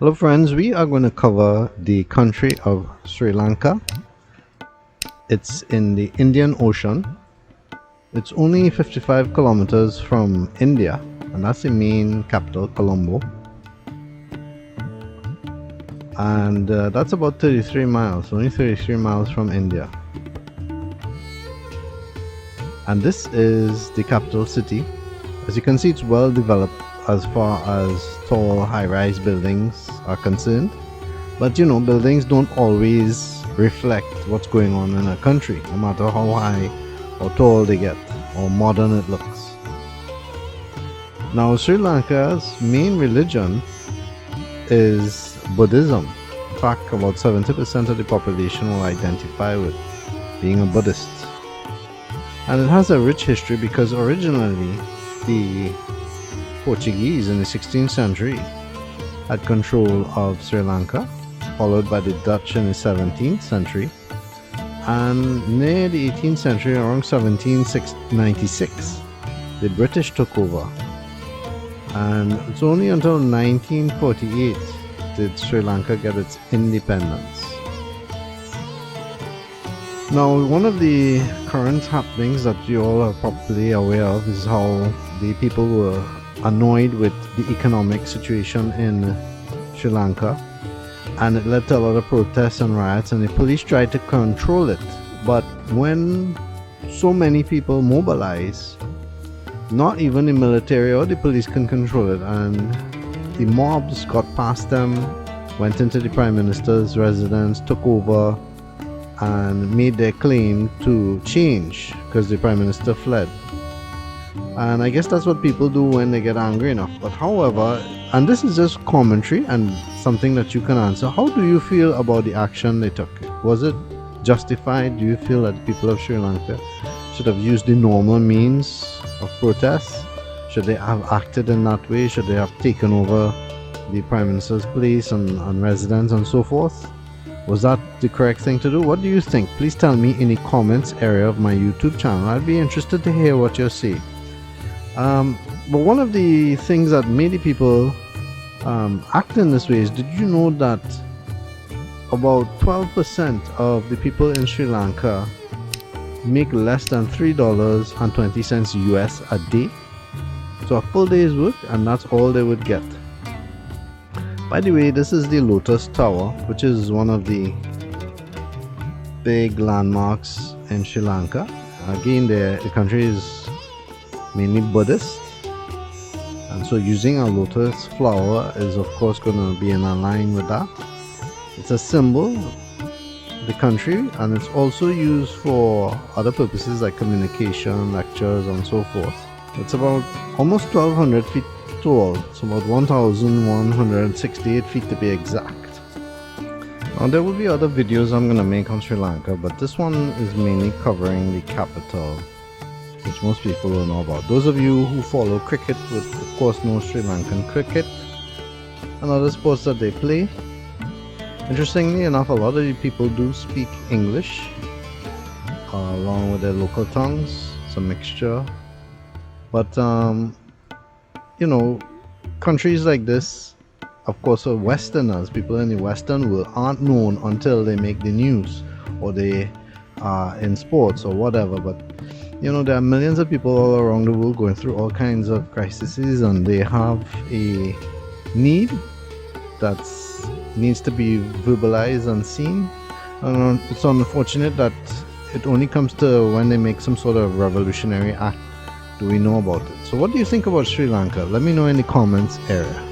Hello friends, we are going to cover the country of Sri Lanka. It's in the Indian Ocean. It's only 55 kilometers from India, and that's the main capital, Colombo. And that's about 33 miles, only 33 miles from India. And this is the capital city. As you can see, it's well developed as far as tall high-rise buildings are concerned, but buildings don't always reflect what's going on in a country, no matter how high or tall they get or modern it looks. Now, Sri Lanka's main religion is Buddhism. In fact, about 70% of the population will identify with being a Buddhist, and it has a rich history because originally the Portuguese in the 16th century had control of Sri Lanka, followed by the Dutch in the 17th century, and near the 18th century, around 1796, the British took over. And it's only until 1948 did Sri Lanka get its independence. Now, one of the current happenings that you all are probably aware of is how the people were annoyed with the economic situation in Sri Lanka, and it led to a lot of protests and riots, and the police tried to control it. But when so many people mobilize, not even the military or the police can control it, and the mobs got past them, went into the prime minister's residence, took over, and made their claim to change because the prime minister fled. And I guess that's what people do when they get angry enough. But however, and this is just commentary and something that you can answer, how do you feel about the action they took? Was it justified? Do you feel that the people of Sri Lanka should have used the normal means of protest? Should they have acted in that way? Should they have taken over the prime minister's place and residence and so forth? Was that the correct thing to do? What do you think? Please tell me in the comments area of my YouTube channel. I'd be interested to hear what you say. But one of the things that made the people act in this way is, did you know that about 12% of the people in Sri Lanka make less than $3.20 US a day? So a full day's work, and that's all they would get. By the way, this is the Lotus Tower, which is one of the big landmarks in Sri Lanka. Again, the country is mainly Buddhist, and so using a lotus flower is of course going to be in line with that. It's a symbol of the country, and it's also used for other purposes like communication, lectures, and so forth. It's about almost 1200 feet tall. It's about 1168 feet to be exact. Now, there will be other videos I'm going to make on Sri Lanka, but this one is mainly covering the capital, which most people will know about. Those of you who follow cricket would of course know Sri Lankan cricket and other sports that they play. Interestingly enough, a lot of the people do speak English along with their local tongues. It's a mixture, but countries like this, of course, are Westerners. People in the Western world aren't known until they make the news or they are in sports or whatever. But there are millions of people all around the world going through all kinds of crises, and they have a need that needs to be verbalized and seen. And it's unfortunate that it only comes to when they make some sort of revolutionary act do we know about it. So what do you think about Sri Lanka? Let me know in the comments area.